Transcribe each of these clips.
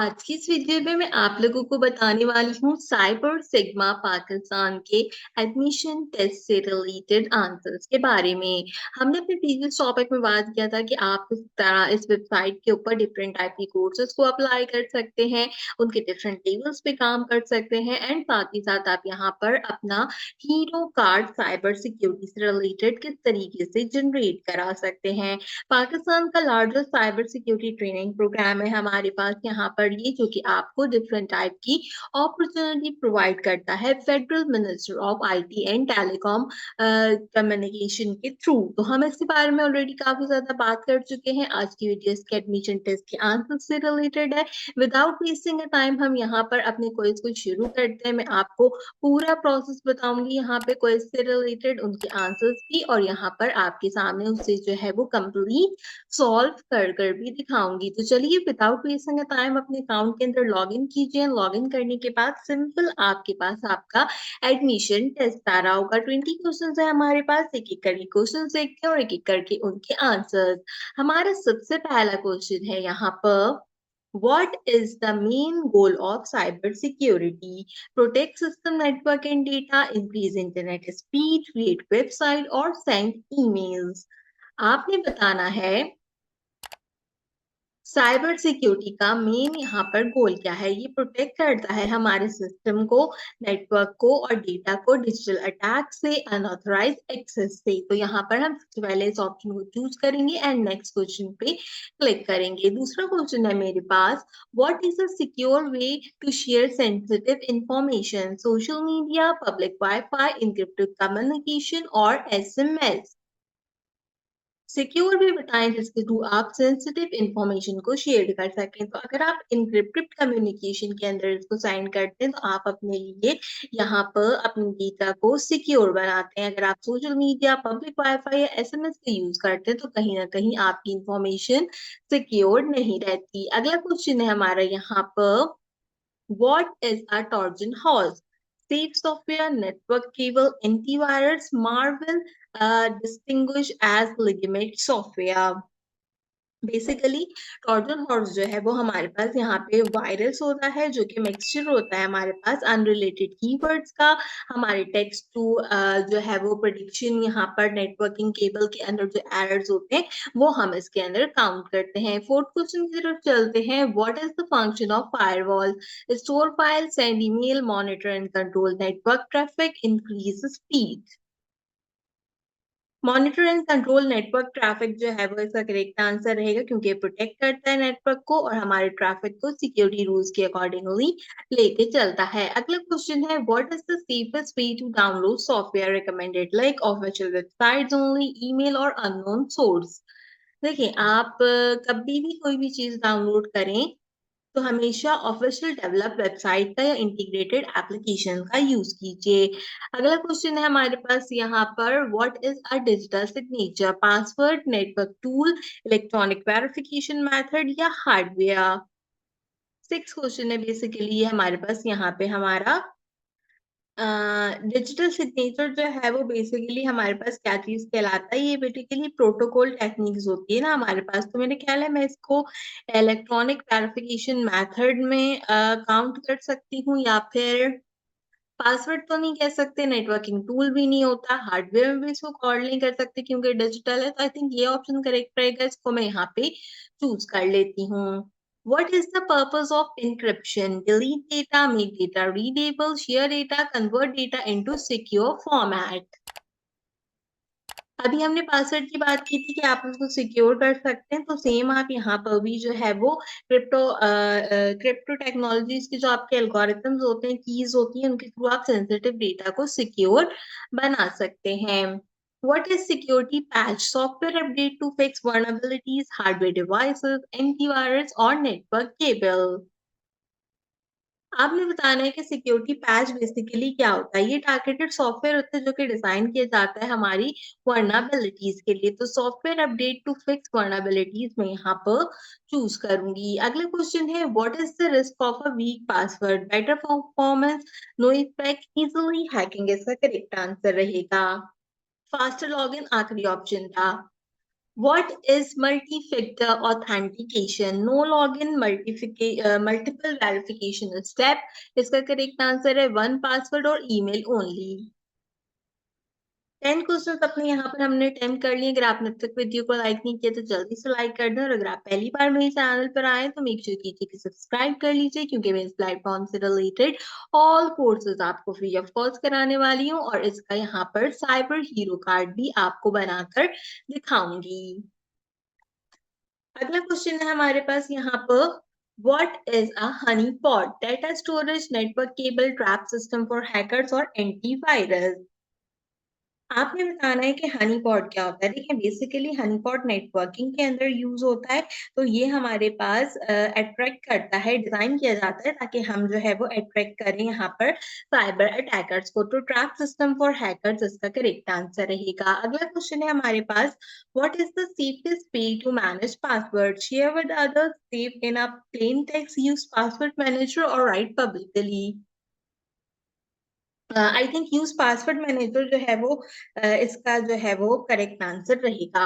आज की इस वीडियो में मैं आप लोगों को बताने वाली हूँ साइबर सिग्मा पाकिस्तान के एडमिशन टेस्ट से रिलेटेड आंसर्स के बारे में। हमने अपने प्रीवियस टॉपिक में बात किया था कि आप किस तरह इस वेबसाइट के ऊपर डिफरेंट टाइप की कोर्सेज को अप्लाई कर सकते हैं, उनके डिफरेंट लेवल्स पे काम कर सकते हैं एंड साथ ही साथ आप यहाँ पर अपना हीरो कार्ड साइबर सिक्योरिटी से रिलेटेड किस तरीके से जनरेट करा सकते हैं। पाकिस्तान का largest cyber security training program है हमारे पास यहाँ पर ये, जो कि आपको डिफरेंट टाइप की अपॉर्चुनिटी प्रोवाइड करता है federal minister of IT and telecom communication के थ्रू। तो हम इसके बारे में ऑलरेडी काफी ज्यादा बात कर चुके हैं। आज की वीडियो इसके एडमिशन टेस्ट के आंसर से रिलेटेड है। विदाउट वेस्टिंग अ टाइम हम यहाँ पर अपने क्विज को शुरू करते हैं। मैं आपको पूरा प्रोसेस बताऊंगी यहाँ पे क्विज से रिलेटेड, उनके आंसर्स भी, और यहाँ पर आपके सामने उससे जो है वो कंप्लीट सॉल्व कर कर भी दिखाऊंगी। तो चलिए विदाउट वेस्टिंग टाइम अपने अकाउंट के अंदर लॉग इन कीजिए। लॉग इन करने के बाद सिंपल आपके पास आपका एडमिशन टेस्ट आ रहा होगा। 20 क्वेश्चन है हमारे पास, एक एक करके क्वेश्चन देखते हैं और एक एक करके उनके आंसर्स। हमारा सबसे पहला क्वेश्चन है यहाँ पर, What is the main goal of cybersecurity? Protect system network and data, increase internet speed, create website or send emails. आपने बताना है साइबर सिक्योरिटी का मेन यहाँ पर गोल क्या है। ये प्रोटेक्ट करता है हमारे सिस्टम को, नेटवर्क को और डेटा को डिजिटल अटैक से, अनऑथराइज एक्सेस से। तो यहाँ पर हम सबसे पहले इस ऑप्शन को चूज करेंगे एंड नेक्स्ट क्वेश्चन पे क्लिक करेंगे। दूसरा क्वेश्चन है मेरे पास, what is a secure way to share sensitive information? Social media, public WiFi, encrypted communication और एसएमएस। सिक्योर भी बताएं जिसके थ्रू आप सेंसिटिव इंफॉर्मेशन को शेयर कर सकें। तो अगर आप इनक्रिप्टेड कम्युनिकेशन के अंदर इसको साइन करते हैं तो आप अपने लिए यहाँ पर अपने डेटा को सिक्योर बनाते हैं। अगर आप सोशल मीडिया, पब्लिक वाईफाई या एसएमएस का यूज करते हैं तो कहीं ना कहीं आपकी इंफॉर्मेशन सिक्योर नहीं रहती। अगला क्वेश्चन है हमारा यहाँ पर, What is a Trojan horse? Safe software, network cable, antivirus, Marvel, distinguished as legitimate software. Basically Trojan horse जो है वो हमारे पास यहाँ पे वायरस होता है, जो कि मिक्सचर होता है हमारे पास अनरिलेटेड कीवर्ड्स का। हमारे टेक्स्ट टू जो है वो प्रेडिक्शन, यहाँ पर नेटवर्किंग केबल के अंदर जो एरर्स होते हैं वो हम इसके अंदर काउंट करते हैं। फोर्थ क्वेश्चन की तरफ चलते हैं, what is the function of firewall? Store file, send email, monitor and control network traffic, increase speed. Monitor and control network traffic जो है वो इसका करेक्ट आंसर रहेगा, क्योंकि ये प्रोटेक्ट करता है नेटवर्क को और हमारे ट्रैफिक को सिक्योरिटी रूल्स के अकॉर्डिंगली लेके चलता है। अगला क्वेश्चन है, what is the safest way to download software recommended, like official websites only, email और अननोन सोर्स? देखिए आप कभी भी कोई भी चीज डाउनलोड करें तो हमेशा ऑफिशियल डेवलप वेबसाइट का या इंटीग्रेटेड एप्लीकेशन का यूज कीजिए। अगला क्वेश्चन है हमारे पास यहाँ पर, what is a digital signature? Password, network tool, electronic verification method या हार्डवेयर? सिक्स क्वेश्चन है बेसिकली ये हमारे पास यहाँ पे हमारा डिजिटल सिग्नेचर जो है वो बेसिकली हमारे पास क्या चीज कहलाता है। ये बेसिकली प्रोटोकॉल टेक्निक्स होती है ना हमारे पास। तो मेरे ख्याल है मैं इसको इलेक्ट्रॉनिक वेरिफिकेशन मेथड में काउंट कर सकती हूँ, या फिर पासवर्ड तो नहीं कह सकते, नेटवर्किंग टूल भी नहीं होता, हार्डवेयर में भी इसको कॉल नहीं कर सकते क्योंकि डिजिटल है। तो आई थिंक ये ऑप्शन करेक्ट रहेगा, इसको मैं यहाँ पे चूज कर लेती हूँ। What is the purpose of encryption? Delete data, make data readable, share data, convert data into secure format. अभी हमने पासवर्ड की बात की थी कि आप उसको सिक्योर कर सकते हैं, तो सेम आप यहाँ पर भी जो है वो क्रिप्टो टेक्नोलॉजीज के जो आपके एल्गोरिथम्स होते हैं, कीज होती हैं, उनके थ्रू आप सेंसिटिव डेटा को सिक्योर बना सकते हैं। What is security patch? Software update to fix vulnerabilities, hardware devices, antivirus or network cable? आपने बताना है कि सिक्योरिटी पैच बेसिकली क्या होता है। ये टारगेटेड सॉफ्टवेयर होता है जो कि डिजाइन किया जाता है हमारी वर्नाबिलिटीज के लिए। तो software update to fix vulnerabilities में यहाँ पर चूज करूंगी। अगला क्वेश्चन है, what is the risk of a weak password? Better performance, no effect, easily hacking? इसका करेक्ट आंसर रहेगा फास्टर लॉगिन, आखिरी ऑप्शन था। What is multi-factor authentication? No login, multiple verification step. इसका करेक्ट आंसर है one password और email only. 10 questions अपने यहाँ पर हमने अटेम्प्ट कर लिए। अगर आपने अब तक वीडियो को लाइक नहीं किया तो जल्दी से लाइक कर दें, और अगर आप पहली बार मेरे चैनल पर आए तो मेक श्योर कीजिए कि सब्सक्राइब कर लीजिए, क्योंकि मैं इस प्लेटफॉर्म से रिलेटेड ऑल कोर्सेज आपको फ्री ऑफ कॉस्ट कराने वाली हूँ, और इसका यहाँ पर साइबर हीरो कार्ड भी आपको बनाकर दिखाऊंगी। अगला क्वेश्चन है हमारे पास यहाँ पर, what is a Honey pot? Data storage, network cable, trap system for hackers और एंटीवायरस। आपने बताना है कि हनी पॉट क्या होता है। देखिए, बेसिकली हनी पॉट नेटवर्किंग के अंदर यूज होता है, तो ये हमारे पास अट्रैक्ट करता है, डिजाइन किया जाता है ताकि हम जो है वो अट्रैक्ट करें यहाँ पर साइबर अटैकर्स को। तो ट्रैप सिस्टम फॉर हैकर्स इसका करेक्ट आंसर रहेगा। अगला क्वेश्चन है हमारे पास, what is the safest way to manage password? Share with others, save in a plain text, use password manager और write publicly. I think use password manager जो है वो इसका जो है वो करेक्ट आंसर रहेगा।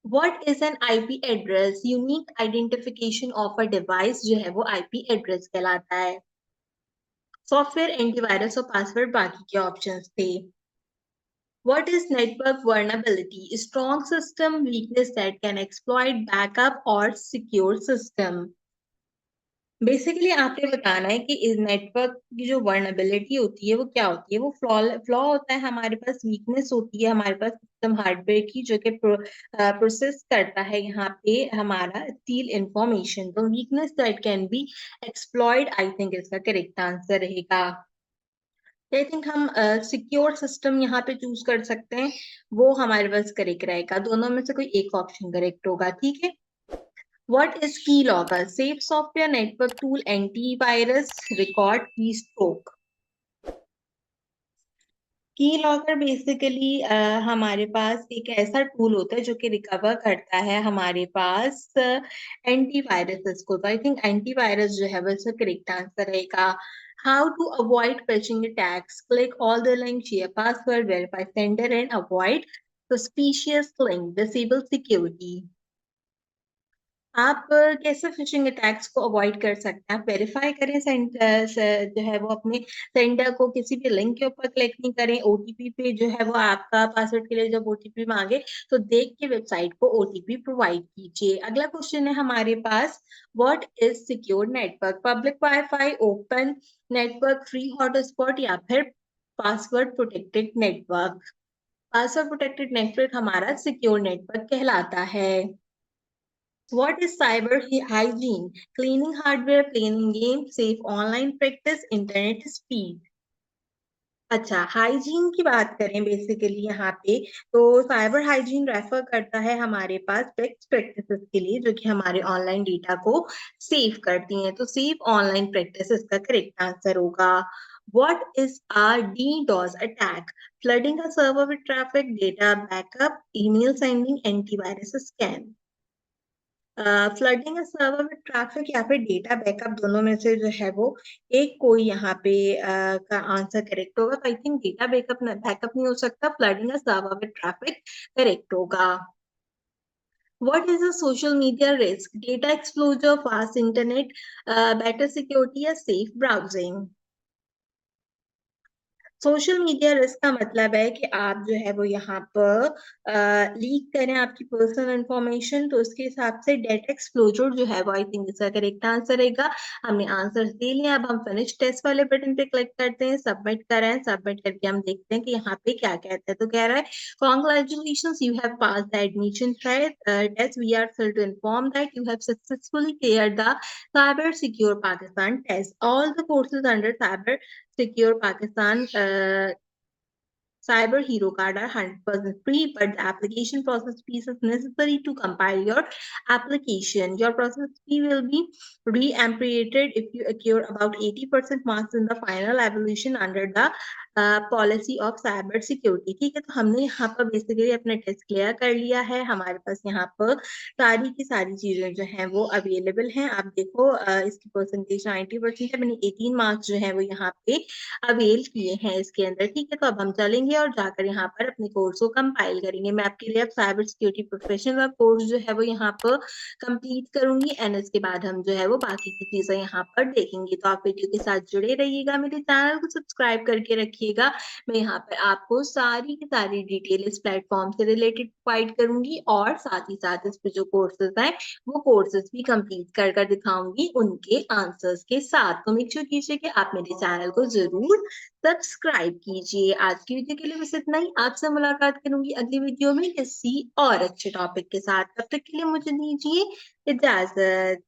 What is an IP address? Unique identification of a device जो है वो आईपी एड्रेस कहलाता है। सॉफ्टवेयर, एंटीवायरस और पासवर्ड बाकी के ऑप्शंस थे। What is network vulnerability? A strong system weakness that can exploit backup or secure system. Basically आपने बताना है कि इस नेटवर्क की जो वर्नेबिलिटी होती है वो क्या होती है। वो फ्लॉ होता है हमारे पास, वीकनेस होती है हमारे पास सिस्टम हार्डवेयर की, जो कि प्रोसेस करता है यहाँ पे हमारा स्टील इंफॉर्मेशन। तो weakness that can be exploited, I think इसका करेक्ट आंसर रहेगा। आई थिंक हम सिक्योर सिस्टम यहाँ पे चूज कर सकते हैं, वो हमारे पास करेक्ट रहेगा। दोनों में से कोई एक ऑप्शन करेक्ट होगा, ठीक है। What is keylogger? Safe software, network tool, antivirus, record keystroke. की लॉकर बेसिकली हमारे पास एक ऐसा टूल होता है जो कि रिकवर करता है हमारे पास एंटीवायरस को। तो आई थिंक एंटीवायरस जो है वो इसका करेक्ट आंसर रहेगा। How to avoid phishing attacks? Click all the link, share password, verify sender and avoid suspicious link, disable security. आप कैसे फिशिंग अटैक्स को अवॉइड कर सकते हैं? आप वेरीफाई करें जो है वो अपने सेंडर को, किसी भी लिंक के ऊपर क्लिक नहीं करें। ओटीपी पे जो है वो आपका पासवर्ड के लिए जब ओटीपी मांगे तो देख के वेबसाइट को ओटीपी प्रोवाइड कीजिए। अगला क्वेश्चन है हमारे पास, what is secure network? Public WiFi, open network, free hotspot या फिर password protected network? Password protected network हमारा सिक्योर नेटवर्क कहलाता है। What is cyber hygiene? Cleaning hardware, playing games, safe online practice, internet speed. अच्छा, hygiene की बात करें basically यहाँ पे, तो साइबर हाइजीन रेफर करता है हमारे पास बेस्ट प्रैक्टिसेस के लिए, जो कि हमारे ऑनलाइन डेटा को सेव करती हैं। तो सेफ ऑनलाइन प्रैक्टिसेस का करेक्ट आंसर होगा। What is a DDoS attack? Flooding a server with traffic, data backup, email sending, antivirus scan. Flooding server में ट्रैफिक या फिर डेटा बैकअप, दोनों में से जो है वो एक कोई यहाँ पे का आंसर करेक्ट होगा। तो आई थिंक डेटा बैकअप नहीं हो सकता, फ्लडिंग सर्वर में ट्रैफिक करेक्ट होगा। What is a social media risk? Data exposure, fast internet, better security या safe browsing? Social media risk का मतलब है कि आप जो है वो यहाँ पर लीक करें आपकी पर्सनल इंफॉर्मेशन, तो उसके हिसाब से डेटा एक्सप्लोजर जो है वो आई थिंक इसका करेक्ट आंसर रहेगा। हमने आंसर दे लिया, अब हम फिनिश टेस्ट वाले बटन पे क्लिक करते हैं, सबमिट करें। सबमिट करके हम देखते हैं कि यहाँ पे क्या कहता है। तो कह रहा है, congratulations, you have pass the admission test, we are thrilled to inform that you have successfully cleared the Cyber Secure Pakistan test. All the courses under Cyber Secure Pakistan Cyber Hero card are 100% free, but the application process fees is necessary to compile your application. Your process fee will be re-ampliated if you acquire about 80% marks in the final evaluation under the policy of cyber security. ठीक है, तो हमने यहाँ पर basically अपना test clear कर लिया है। हमारे पास यहाँ पर सारी की सारी चीजें जो हैं वो अवेलेबल हैं। आप देखो इसकी परसेंटेज 90% है। मैंने 18 मार्क्स जो है वो यहाँ पे अवेल किए हैं इसके अंदर। ठीक है, तो अब हम चलेंगे और जाकर यहाँ पर अपने कोर्स को कंपाइल करेंगे। मैं आपके लिए अब साइबर सिक्योरिटी प्रोफेशनल का कोर्स जो है वो यहाँ पर कंप्लीट करूंगी एंड इसके बाद हम जो है वो बाकी की चीजें यहाँ पर देखेंगे। तो आप वीडियो के साथ जुड़े रहिएगा, मेरे चैनल को सब्सक्राइब करके रखिएगा। मैं यहाँ पर आपको सारी की सारी डिटेल इस प्लेटफॉर्म से रिलेटेड प्रोवाइड करूंगी और साथ ही साथ इस पे जो कोर्सेज हैं वो कोर्सेज भी कंप्लीट कर कर दिखाऊंगी उनके आंसर्स के साथ। तो मेक श्योर कीजिए कि आप मेरे चैनल को जरूर सब्सक्राइब कीजिए। आज की वीडियो के लिए बस इतना ही। आपसे मुलाकात करूंगी अगली वीडियो में किसी और अच्छे टॉपिक के साथ। तब तक के लिए मुझे दीजिए इजाजत।